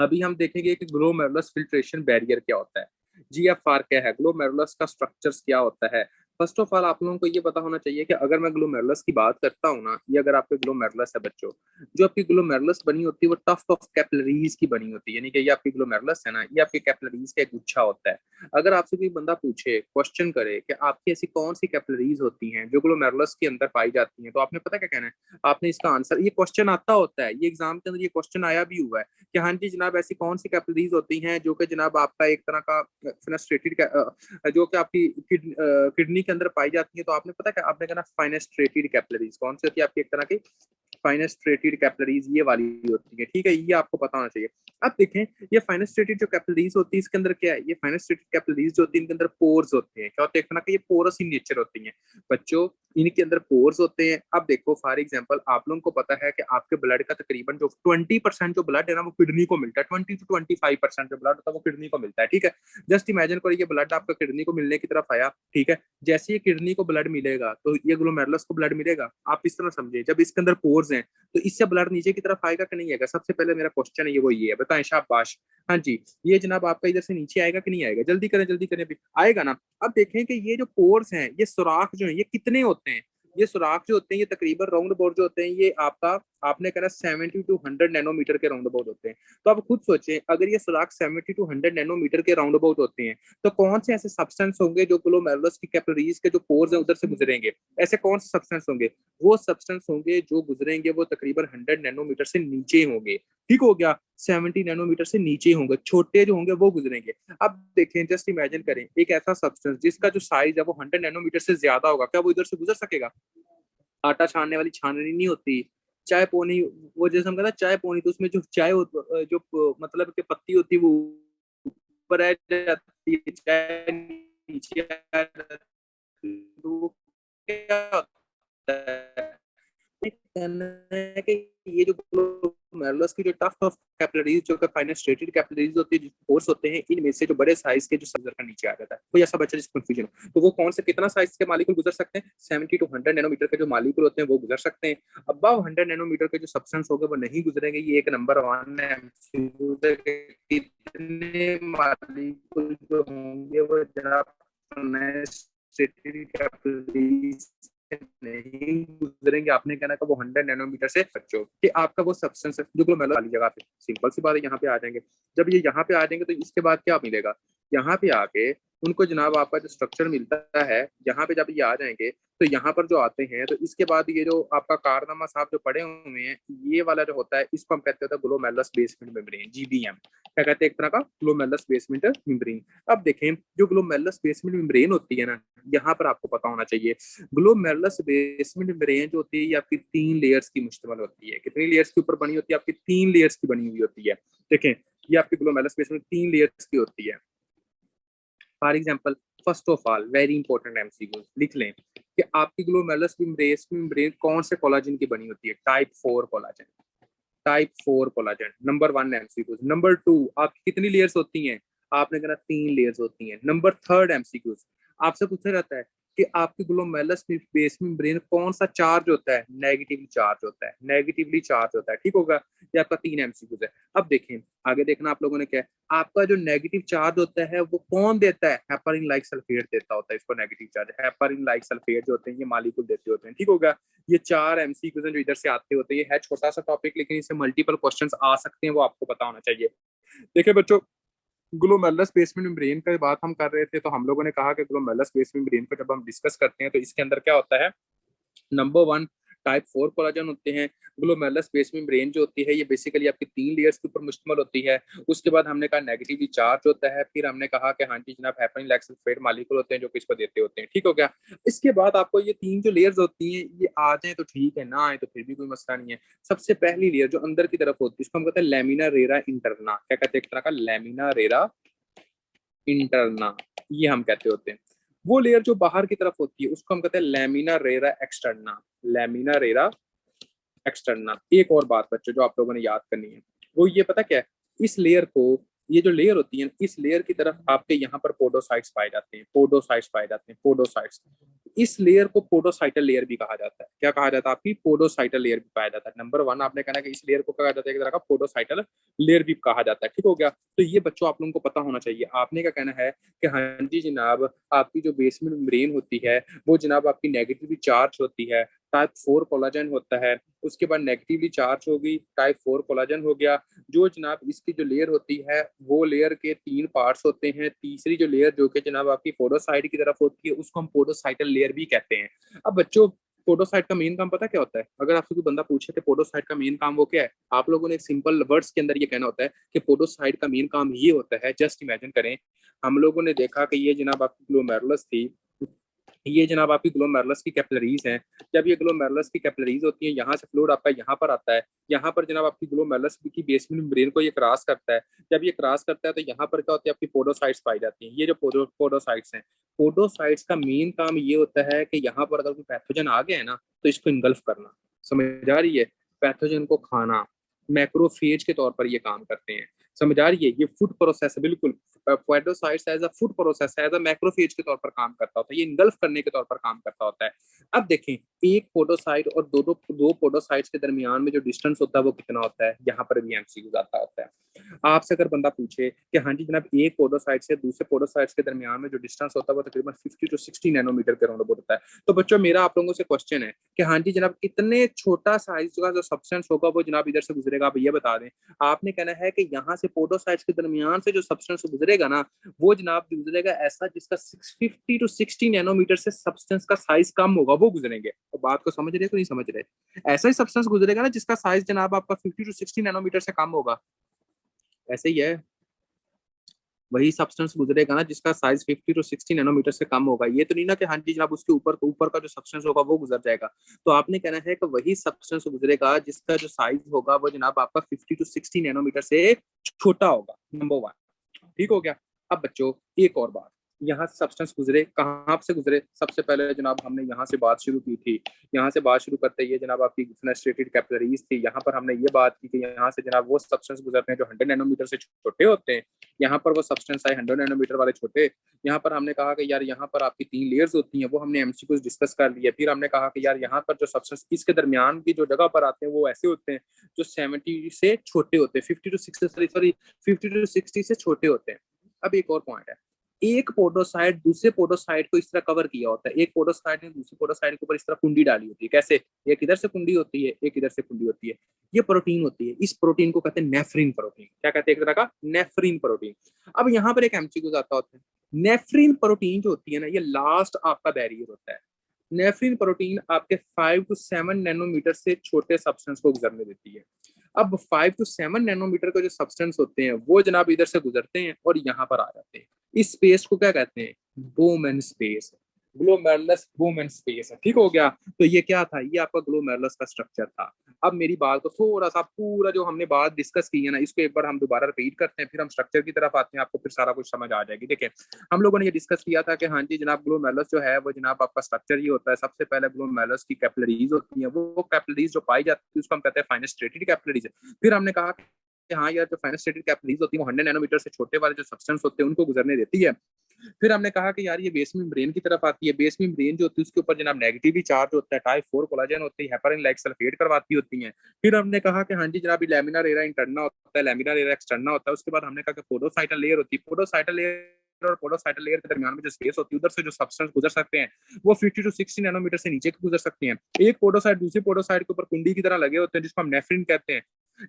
अभी हम देखेंगे कि ग्लोमेरुलस फिल्ट्रेशन बैरियर क्या होता है। जीएफआर क्या है, ग्लोमेरुलस का स्ट्रक्चर्स क्या होता है। फर्स्ट ऑफ ऑल आप लोगों को ये पता होना चाहिए कि अगर मैं ग्लोमेरुलस की बात करता हूँ ना, ये अगर आपके ग्लोमेरुलस है बच्चों, जो आपकी ग्लोमेरुलस बनी होती है वो टफ्ट ऑफ कैपिलरीज की बनी होती है, यानी कि ये आपकी ग्लोमेरुलस है ना, ये आपके कैपिलरीज का एक गुच्छा होता है। अगर आपसे कोई बंदा पूछे, क्वेश्चन करे कि आपकी ऐसी कौन सी कैपिलरीज होती हैं जो ग्लोमेरुलस के अंदर पाई जाती हैं, तो आपने पता क्या कहना है, आपने इसका आंसर, ये क्वेश्चन आता होता है, ये एग्जाम के अंदर ये क्वेश्चन आया भी हुआ है कि हाँ जी जनाब ऐसी कौन सी कैपिलरीज होती हैं जो कि जनाब आपका एक तरह का फेनेस्ट्रेटेड, जो कि आपकी किडनी के अंदर पाई जाती है। तो आपने पता क्या, आपने कहना फाइनेस्ट्रेटेड कैपिलरीज कौन सी होती है, आपकी एक तरह की फाइनेस्ट्रेटेड कैपिलरीज ये वाली होती है, ठीक है, ये आपको पता होना चाहिए। अब देखें, ये फाइनेस्ट्रेटेड जो कैपिलरीज होती है इसके अंदर क्या है, ये फाइनेस्ट्रेटेड कैपिलरीज जो होती है इनके अंदर पोर्स होते हैं, क्या होते हैं, कि ये पोरस इन नेचर होती हैं बच्चों, इनके अंदर पोर्स होते हैं। अब देखो फॉर एग्जांपल आप लोगों को पता है कि आपके ब्लड का तकरीबन जो 20% जो ब्लड है ना वो किडनी को मिलता है, 20 to 25% जो ब्लड होता है वो किडनी को मिलता है, ठीक है। जस्ट इमेजिन करो ये ब्लड आपका किडनी को मिलने की तरफ आया, ठीक है, जैसे ये किडनी को ब्लड मिलेगा तो ये ग्लोमेरुलस को ब्लड मिलेगा, आप इस तरह समझे, जब इसके अंदर पोर्स हैं तो इससे ब्लड नीचे की तरफ आएगा कि नहीं आएगा। सबसे पहले मेरा क्वेश्चन है ये, वो ये है, बताएं शाबाश। हाँ जी, ये जनाब आपका इधर से नीचे आएगा कि नहीं आएगा, जल्दी करें अभी, आएगा ना। अब देखें कि ये जो पोर्स हैं, ये सुराख जो है ये कितने होते हैं, ये सुराख जो होते हैं ये तकरीबन राउंड अबाउट जो होते हैं ये आपका, आपने कहना 70 to 100 नैनोमीटर के राउंड अबाउट होते हैं। तो आप खुद सोचें, अगर ये सुराख 70 to 100 नैनोमीटर के राउंड अबाउट होते हैं तो कौन से ऐसे सब्सटेंस होंगे जो ग्लोमेरुलस की कैपिलरीज के जो पोर्स हैं उधर से गुजरेंगे, ऐसे कौन से सब्सटेंस होंगे, वो सब्सटेंस होंगे जो गुजरेंगे वो तकरीबन 100 नैनोमीटर से नीचे होंगे, ठीक हो गया, 70 नैनोमीटर से नीचे होंगे, छोटे जो होंगे वो गुजरेंगे। अब देखें, जस्ट इमेजिन करें एक ऐसा सब्सटेंस जिसका जो साइज है वो 100 नैनोमीटर से ज्यादा होगा, क्या वो इधर से गुजर सकेगा। आटा छानने वाली छाननी नहीं होती, चाय पोनी, वो जैसे हम कहते हैं चाय पोनी, तो उसमें जो चाय जो मतलब कि पत्ती होती है वो ऊपर आ जाती है, चाय नीचे आ जाती है, तो वो क्या होता है, कहना है कि ये जो ग्लोमेरुलस की जो टफ्ट ऑफ कैपिलरीज जो फाइनेस्ट्रेटेड कैपिलरीज होती है, पोर्स होते हैं, इनमें से जो बड़े साइज के जो सब्जर का नीचे आ जाता है, कोई ऐसा बच्चा जिसको कंफ्यूजन हो, तो वो कौन से कितना साइज के मालिक्यूल गुजर सकते हैं, 70 to 100 नैनोमीटर के जो मालिक्यूल होते हैं वो गुजर सकते हैं। अबव 100 नैनोमीटर के जो सब्सटेंस होंगे वो नहीं गुजरेंगे। ये एक नंबर 1 है, कितने मालिक्यूल जो होंगे वो जनाब फाइनेस्ट्रेटेड कैपिलरीज नहीं गुजरेंगे। आपने कहना का वो 100 नैनोमीटर से बच्चों कि आपका वो सब्सटेंस जो ग्लोमेरुलस वाली जगह पे, सिंपल सी बात है, यहाँ पे आ जाएंगे। जब ये यहाँ पे आ जाएंगे तो इसके बाद क्या मिलेगा, यहाँ पे आके उनको जनाब आपका जो स्ट्रक्चर मिलता है, यहाँ पे जब ये आ जाएंगे तो यहाँ पर जो आते हैं तो इसके बाद ये जो आपका कारनामा साहब जो पड़े हुए हैं, ये वाला जो होता है इसको हम कहते हैं ग्लोमेरुलस बेसमेंट मेम्ब्रेन, जीबीएम क्या कहते हैं, एक तरह का ग्लोमेरुलस बेसमेंट मेम्ब्रेन। अब देखें, जो ग्लोमेरुलस बेसमेंट मेम्ब्रेन होती है ना, यहाँ पर आपको पता होना चाहिए, ग्लोमेरुलस बेसमेंट मेम्ब्रेन जो होती है ये आपकी 3 लेयर्स की मुश्तमिल होती है। कितनी लेयर्स के ऊपर बनी होती है, आपकी 3 लेयर्स की बनी हुई होती है। देखें, ये आपकी ग्लोमेरुलस बेसमेंट 3 लेयर्स की होती है। For example, first of all very important MCQ लिख लें कि आपकी ग्लोमेरुलस मेम्ब्रेन कौन से कोलाजन की बनी होती है, type 4 collagen, type 4 collagen, number 1 MCQ. Number 2, आपकी कितनी लेयर्स होती हैं, आपने कहना 3 लेयर्स होती हैं। नंबर 3 एमसीक्यू, आपसे पूछा जाता है कि आपकी ग्लोमेरुलस बेस मेम्ब्रेन कौन सा चार्ज होता है, नेगेटिवली चार्ज होता है, नेगेटिवली चार्ज होता है, ठीक होगा। ये आपका 3 एमसीक्यूज है। अब देखें, आगे देखना आप लोगों ने क्या है, आपका जो नेगेटिव चार्ज होता है वो कौन देता है, हेपारिन लाइक सल्फेट देता होता है इसको negative charge, heparin like sulphate जो होते हैं ये मालिक्यूल देते होते हैं, ठीक होगा। ये 4 एमसीक्यूज हैं जो इधर से आते होते हैं। ये है छोटा सा टॉपिक लेकिन इससे मल्टीपल क्वेश्चंस आ सकते हैं, वो आपको पता होना चाहिए। देखिए बच्चों, ग्लोमेरुलस बेसमेंट मेम्ब्रेन की बात हम कर रहे थे तो हम लोगों ने कहा कि ग्लोमेरुलस बेसमेंट मेम्ब्रेन को जब हम डिस्कस करते हैं तो इसके अंदर क्या होता है, नंबर 1 टाइप 4 कोलाजन होते हैं। ग्लोमेरुलस बेसमेंट मेम्ब्रेन जो होती है ये बेसिकली आपकी 3 लेयर्स के ऊपर मुश्तमिल होती है। उसके बाद हमने कहा नेगेटिवली चार्ज होता है, फिर हमने कहा कि हाँ जी जनाब हेपारिन लाइक सल्फेट मालिक्यूल होते हैं जो किसको देते होते हैं, ठीक हो गया। इसके बाद आपको ये 3 जो लेयर्स होती हैं ये आ जाए तो ठीक है, ना आए तो फिर भी कोई मसला नहीं है। सबसे पहली लेयर जो अंदर की तरफ होती है इसको हम कहते हैं लैमिना रेरा इंटरना, क्या कहते हैं, एक तरह का लैमिना रेरा इंटरना, ये हम कहते होते हैं। वो लेयर जो बाहर की तरफ होती है उसको हम कहते हैं lamina RERA externa, lamina RERA externa. एक और बात बच्चों जो आप लोगों ने याद करनी है वो ये, पता क्या है, इस लेयर को ये जो लेयर होती है, इस लेयर की तरफ आपके यहाँ पर पोडोसाइट्स पाए जाते हैं, पोडोसाइट्स पाए जाते हैं, पोडोसाइट्स। इस लेयर को पोडोसाइटल लेयर भी कहा जाता है। क्या कहा जाता है? आपकी पोडोसाइटल लेयर भी पाया जाता है। नंबर वन आपने कहना है कि इस लेयर को कहा जाता है एक तरह का पोडोसाइटल लेयर भी कहा जाता है। ठीक हो गया। तो ये बच्चों आप लोगों को पता होना चाहिए। आपने क्या कहना है कि हाँ जी जनाब, आपकी जो बेसमेंट मेम्ब्रेन होती है वो जनाब आपकी नेगेटिवली चार्ज होती है, टाइप 4 कोलाजन होता है। उसके बाद नेगेटिवली चार्ज होगी, टाइप 4 कोलाजन हो गया। जो जनाब इसकी जो लेयर होती है वो लेयर के 3 पार्ट्स होते हैं। तीसरी जो लेयर जो कि जनाब आपकी पोडोसाइट की तरफ होती है उसको हम पोडोसाइटल लेयर भी कहते हैं। अब बच्चों पोडोसाइट का मेन काम पता क्या होता है? अगर आपसे कोई बंदा पूछे कि पोडोसाइट का मेन काम वो क्या है, आप लोगों ने एक सिंपल वर्ड्स के अंदर ये कहना होता है कि पोडोसाइट का मेन काम ये होता है। जस्ट इमेजिन करें, हम लोगों ने देखा कि ये जनाब आपकी ग्लोमेरुलस थी, ये जनाब आपकी ग्लोमेरुलस की कैपिलरीज हैं। जब ये ग्लोमेरुलस की कैपिलरीज होती हैं, यहाँ से फ्लूइड आपका यहाँ पर आता है। यहाँ पर जनाब आपकी ग्लोमेरुलस की बेसमेंट मेम्ब्रेन को ये क्रॉस करता है। जब ये क्रॉस करता है तो यहाँ पर क्या होती है? आपकी पोडोसाइट्स पाई जाती हैं। ये जो पोडोसाइट्स हैं, पोडोसाइट्स का मेन काम ये होता है कि यहाँ पर अगर कोई पैथोजन आ गया है ना तो इसको इंगल्फ करना। समझ आ रही है? पैथोजन को खाना। मैक्रोफेज के तौर पर ये काम करते हैं। समझ आ रही है? ये फूड प्रोसेस है, बिल्कुल podocytes as a food process, as a macrophage के तौर पर काम करता होता है। ये इंगल्फ करने के तौर पर काम करता होता है। अब देखें, एक पोडोसाइट और दो पोडोसाइट्स के दरमियान में जो डिस्टेंस होता है वो कितना होता है? यहाँ पर भी एमसीक्यू आता होता है। आपसे अगर बंदा पूछे कि हाँ जी जनाब, एक पोडोसाइट से दूसरे पोडोसाइट्स के दरमियान में जो डिस्टेंस होता है वो तकरीबन 50 टू 60 नैनोमीटर के राउंड होता है। तो बच्चों मेरा आप लोगों से क्वेश्चन है कि हाँ जी जनाब, इतने छोटा साइज का जो सब्सटेंस होगा वो जनाब इधर से गुजरेगा? आप ये बता दें। आपने कहना है कि यहाँ से पोडोसाइट्स के दरमियान से जो सब्सटेंस गुजरेगा ना, वो जनाब गुजरेगा ऐसा जिसका 650 टू 60 नैनोमीटर से सब्सटेंस का साइज कम होगा, वो गुजरेंगे। तो बात को समझ रहे तो नहीं समझ रहे? ऐसा ही सब्सटेंस गुजरेगा ना जिसका साइज जनाब आपका 50 टू 60 नैनोमीटर से कम होगा। ऐसे ही है, वही सब्सटेंस गुजरेगा ना जिसका साइज 50 टू 60 नैनोमीटर से कम होगा। ये तो नहीं ना कि हाँ जी जनाब उसके ऊपर का जो सब्सटेंस होगा वो गुजर जाएगा। तो आपने कहना है कि वही सब्सटेंस गुजरेगा जिसका जो साइज होगा वो जनाब आपका 50 टू 60 नैनोमीटर से छोटा होगा। नंबर वन, ठीक हो गया। अब बच्चों एक और बात, यहाँ से सब्सटेंस गुजरे, कहाँ से गुजरे? सबसे पहले जनाब हमने यहाँ से बात शुरू की थी। यहाँ से बात शुरू करते ये जनाब आपकी फेनेस्ट्रेटेड कैपिलरीज थी। यहाँ पर हमने ये बात की कि यहाँ से जनाब वो सब्सटेंस गुजरते हैं जो 100 नैनोमीटर से छोटे होते हैं। यहाँ पर वो सब्सटेंस आए 100 नैनोमीटर वाले छोटे। यहाँ पर हमने कहा कि यार यहाँ पर आपकी 3 लेयर्स होती हैं, वो हमने एमसीक्यूज डिस्कस कर लिया। फिर हमने कहा कि यार यहाँ पर जो सब्सटेंस इसके दरमियान की जो जगह पर आते हैं वो ऐसे होते हैं जो 70 से छोटे होते हैं, 50 टू 60 से छोटे होते हैं। अब एक और पॉइंट है, एक पोडोसाइट दूसरे पोडोसाइट को इस तरह कवर किया होता है। एक पोडोसाइट ने दूसरी पोडोसाइट के ऊपर इस तरह कुंडी डाली होती है। कैसे? एक इधर से कुंडी होती है, एक इधर से कुंडी होती है। ये प्रोटीन होती है। इस प्रोटीन को कहते हैं नेफ्रिन प्रोटीन। क्या कहते हैं? एक तरह का नेफ्रिन प्रोटीन। अब यहाँ पर एक एमसीक्यू आता होता है। नेफ्रिन प्रोटीन जो होती है ना, ये लास्ट आपका बैरियर होता है। नेफ्रिन प्रोटीन आपके 5 टू 7 नैनोमीटर से छोटे सब्सटेंस को गुजरने देती है। अब 5 टू 7 नैनोमीटर के जो सब्सटेंस होते हैं वो जनाब इधर से गुजरते हैं और यहाँ पर आ जाते हैं। इस स्पेस को क्या कहते हैं? बोमेन स्पेस। ग्लोमेरुलस बोमेन स्पेस है। ठीक हो गया। तो ये क्या था? ये आपका ग्लोमेरुलस का स्ट्रक्चर था। अब मेरी बात को थोड़ा सा, पूरा जो हमने बात डिस्कस की है ना, इसको एक बार हम दोबारा रिपीट करते हैं, फिर हम स्ट्रक्चर की तरफ आते हैं, आपको फिर सारा कुछ समझ आ जाएगी। देखिए, हम लोगों ने ये डिस्कस किया था कि हाँ जी जनाब, ग्लोमेरुलस जो है वो जनाब आपका स्ट्रक्चर ये होता है। सबसे पहले ग्लोमेरुलस की कैपिलरीज होती है। वो कैपिलरीज जो पाई जाती है उसको हम कहते हैं फेनेस्ट्रेटेड कैपिलरीज। फिर हमने कहा कि हाँ यार, जो फेनेस्ट्रेटेड कैपिलरीज होती है वो 100 नैनोमीटर से छोटे वाले जो सब्सटेंस होते हैं उनको गुजरने देती है। फिर हमने कहा कि यार ये बेसमेंट ब्रेन की तरफ आती है। बेसमेंट ब्रेन जो होती है उसके ऊपर जनाब नेगेटिवली चार्ज होता है, टाइप 4 कोलाजन होती है, हेपारिन लाइक सल्फेट करवाती होती हैं। फिर हमने कहा कि हाँ जी जनाब, लैमिनार एरा इंटरना होता है, लैमिनार एरा एक्सटर्ना होता है। उसके बाद हमने कहा कि पोडोसाइटल लेयर होती है। पोडोसाइटल लेयर और पोडोसाइटल लेयर के दरमियान में जो स्पेस होती है, उधर से जो सब्सटेंस गुजर सकते हैं वो 50 टू 60 नैनोमीटर से नीचे गुजर सकते हैं। एक पोडोसाइट दूसरी पोडोसाइट के ऊपर कुंडी की तरह लगे होते हैं जिसको हम नेफ्रिन कहते हैं।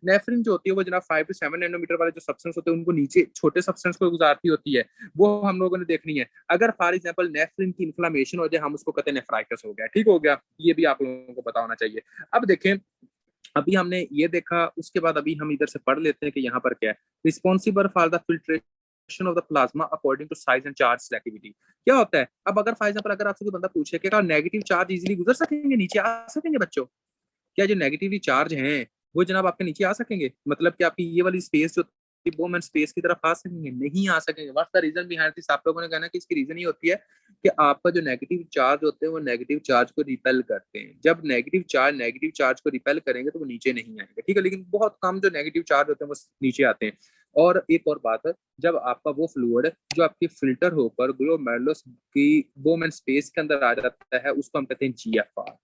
नेफ्रिन जो होती है वो जनाब 5 टू 7 नैनोमीटर वाले जो सब्सटेंस होते हैं उनको नीचे छोटे सब्सटेंस को गुजारती होती है। वो हम लोगों ने देखनी है। अगर फॉर एग्जांपल नेफ्रिन की इन्फ्लेमेशन हो जाए, हम उसको कहते हैं नेफ्राइटिस हो गया। ठीक हो गया। ये भी आप लोगों को पता होना चाहिए। अब देखें, अभी हमने ये देखा, उसके बाद अभी हम इधर से पढ़ लेते हैं कि यहाँ पर क्या है। Responsible for the filtration of the plasma according to size and charge selectivity. क्या होता है? अब अगर फॉर एग्जांपल अगर आपसे कोई बंदा पूछे कि नेगेटिव चार्ज इजीली गुजर सकेंगे, नीचे आ सकेंगे बच्चों? क्या जो नेगेटिवली चार्ज हैं वो जनाब आपके नीचे आ सकेंगे? मतलब कि आपकी ये वाली स्पेस जो बोम एंड स्पेस की तरफ आ सकेंगे? नहीं आ सकेंगे। What's the reason behind this? आप लोगों ने कहना कि इसकी रीजन ये होती है कि आपका जो नेगेटिव चार्ज होते हैं वो नेगेटिव चार्ज को रिपेल करते हैं। जब नेगेटिव चार्ज को रिपेल करेंगे तो वो नीचे नहीं आएंगे। ठीक है, लेकिन बहुत कम जो नेगेटिव चार्ज होते हैं वो नीचे आते हैं। और एक और बात है, जब आपका वो फ्लूइड जो आपकी फिल्टर होकर ग्लोमेरुलस की बोम एंड स्पेस के अंदर आ जाता है, उसको हम कहते हैं जीएफआर,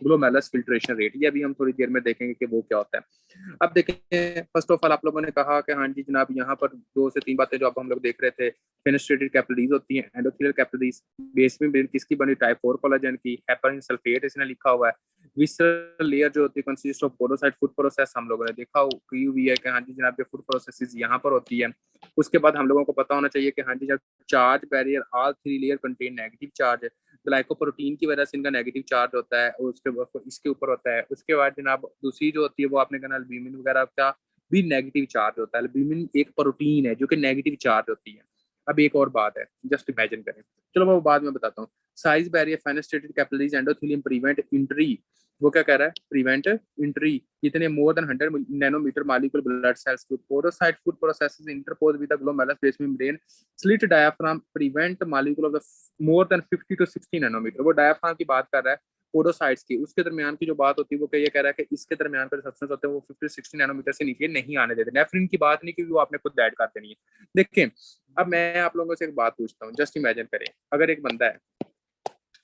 ग्लोमेरुलस फिल्ट्रेशन रेट। ये अभी हम थोड़ी देर में देखेंगे कि वो क्या होता है। अब देखें, फर्स्ट ऑफ ऑल आप लोगों ने कहा कि हाँ जी जनाब, यहाँ पर 2 से 3 बातें जो अब हम लोग देख रहे थे। फेनेस्ट्रेटेड कैपिलरीज होती हैं, एंडोथेलियल कैपिलरीज बेस में किसकी बनी, टाइप 4 कोलाजन की। हेपरिन सल्फेट इसने लिखा हुआ है। विसरल लेयर जो होती है कंसिस्ट ऑफ पोरोसाइट फूड प्रोसेस, हम लोगों ने देखा की हुई है कि हाँ जी जनाब ये फूड प्रोसेस यहाँ पर होती है। उसके बाद हम लोगों को पता होना चाहिए कि हाँ जी, जब charge barrier all 3 layer contain negative charge, glycoprotein की वजह से इनका नेगेटिव चार्ज होता है और उसके इसके ऊपर होता है। उसके बाद जनाब दूसरी जो होती है वो आपने कहा एल्ब्यूमिन वगैरह का भी नेगेटिव चार्ज होता है। एल्ब्यूमिन एक प्रोटीन है जो कि नेगेटिव चार्ज होती है। अब एक और बात है, जस्ट इमेजिन करें, चलो मैं वो बाद में बताता हूँ। Size barrier fenestrated capillaries endothelium prevent entry, वो क्या कह रहा है, प्रिवेंट इंट्री कितने more than 100 nanometre molecule blood cells to porocyte food processes interpose with the glomerulus basement membrane slit diaphragm prevent molecule of the more than 50 to 60 nanometre. वो diaphragm की बात कर रहा है, पोरोसाइट्स की। उसके दरमियान की जो बात होती है वो ये कह रहा है कि इसके दरमियान पर सब्सटेंस होते हैं वो 50-60 नैनोमीटर से नीचे नहीं आने देते। नेफ्रिन की बात नहीं, क्योंकि वो आपने खुद ऐड कर देनी है। देखिए, अब मैं आप लोगों से एक बात पूछता हूँ, जस्ट इमेजिन करें, अगर एक बंदा है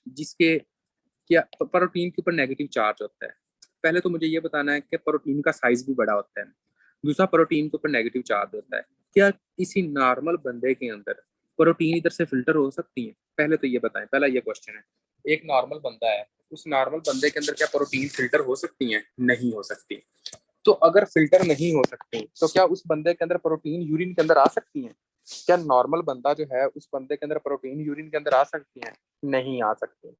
जिसके क्या प्रोटीन के ऊपर नेगेटिव चार्ज होता है। पहले तो मुझे ये बताना है कि प्रोटीन का साइज भी बड़ा होता है। दूसरा, प्रोटीन के ऊपर नेगेटिव चार्ज होता है। क्या किसी नॉर्मल बंदे के अंदर प्रोटीन इधर से फिल्टर हो सकती है? पहले तो ये बताएं, पहला ये क्वेश्चन है। एक नॉर्मल बंदा है, उस नॉर्मल बंदे के अंदर क्या प्रोटीन फिल्टर हो सकती है? नहीं हो सकती। तो अगर फिल्टर नहीं हो सकती तो क्या उस बंदे के अंदर प्रोटीन यूरिन के अंदर आ सकती है? क्या नॉर्मल बंदा जो है उस बंदे के अंदर प्रोटीन यूरिन के अंदर आ सकती है? नहीं आ सकती।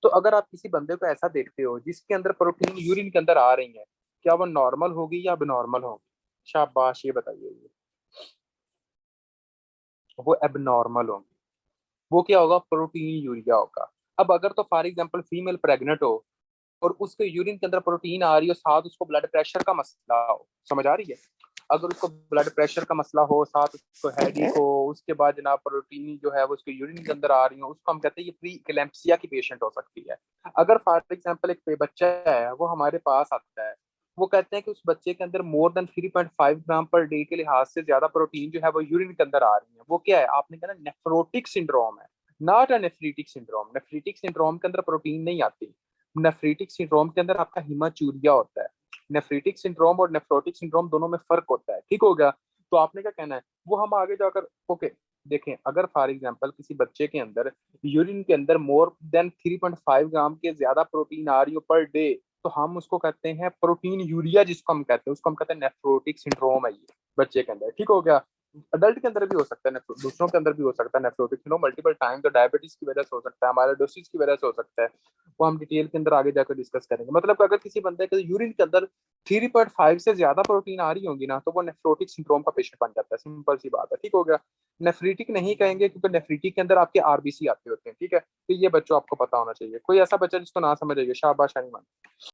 तो अगर आप किसी बंदे को ऐसा देखते हो जिसके अंदर प्रोटीन यूरिन के अंदर आ रही है, क्या वो नॉर्मल होगी या एबनॉर्मल होगी? शाबाश, ये बताइए। वो एबनॉर्मल होगी। वो क्या होगा, प्रोटीन यूरिया होगा। अब अगर तो फॉर एग्जांपल फीमेल प्रेग्नेंट हो और उसके यूरिन के अंदर प्रोटीन आ रही हो, साथ उसको ब्लड प्रेशर का मसला हो, समझ आ रही है? अगर उसको ब्लड प्रेशर का मसला हो, साथ उसको हेडेक हो, उसके बाद जनाब प्रोटीन जो है वो उसके यूरिन के अंदर आ रही हो, उसको हम कहते हैं ये प्री इक्लेम्पसिया की पेशेंट हो सकती है। अगर फॉर एग्जांपल एक बच्चा है, वो हमारे पास आता है, वो कहते हैं कि उस बच्चे के अंदर मोर देन 3.5 ग्राम पर डे के लिहाज से ज्यादा प्रोटीन जो है वो यूरिन के अंदर आ रही है। वो क्या है, आपने कहा ना, नेफ्रोटिक सिंड्रोम है, नॉट अ नेफ्रीटिक सिंड्रोम। नेफ्रीटिक सिंड्रोम के अंदर प्रोटीन नहीं आती। नेफ्रीटिक सिंड्रोम के अंदर आपका हिमाचूरिया होता है। नेफ्रीटिक सिंड्रोम और नेफ्रोटिक सिंड्रोम दोनों में फर्क होता है, ठीक हो गया? तो आपने क्या कहना है, वो हम आगे जाकर ओके देखें। अगर फॉर एग्जांपल किसी बच्चे के अंदर यूरिन के अंदर मोर देन 3.5 ग्राम के ज्यादा प्रोटीन आ रही हो पर डे, तो हम उसको कहते हैं प्रोटीन यूरिया, जिसको हम कहते हैं उसको हम कहते हैं नेफ्रोटिक सिंड्रोम है ये बच्चे के अंदर, ठीक हो गया? अडल्ट के अंदर भी हो सकता है, दूसरों के अंदर भी हो सकता है नेफ्रोटिक सिंड्रोम मल्टीपल टाइम। तो डायबिटीज की वजह से हो सकता है, हमारे डोसिस की वजह से हो सकता है। वो हम डिटेल के अंदर आगे जाकर डिस्कस करेंगे। मतलब अगर किसी बंदे के यूरिन के अंदर 3.5 से ज्यादा प्रोटीन आ रही होगी ना, तो वो नेफ्रोटिक सिंड्रोम का पेशेंट बन जाता है। सिंपल सी बात है, ठीक हो गया? नेफ्रीटिक नहीं कहेंगे क्योंकि नेफ्रीटिक के अंदर आपके आरबीसी आते होते हैं, ठीक है? तो ये बच्चों आपको पता होना चाहिए। कोई ऐसा बच्चा जिसको ना समझ आइए, शाबाश अनिमान।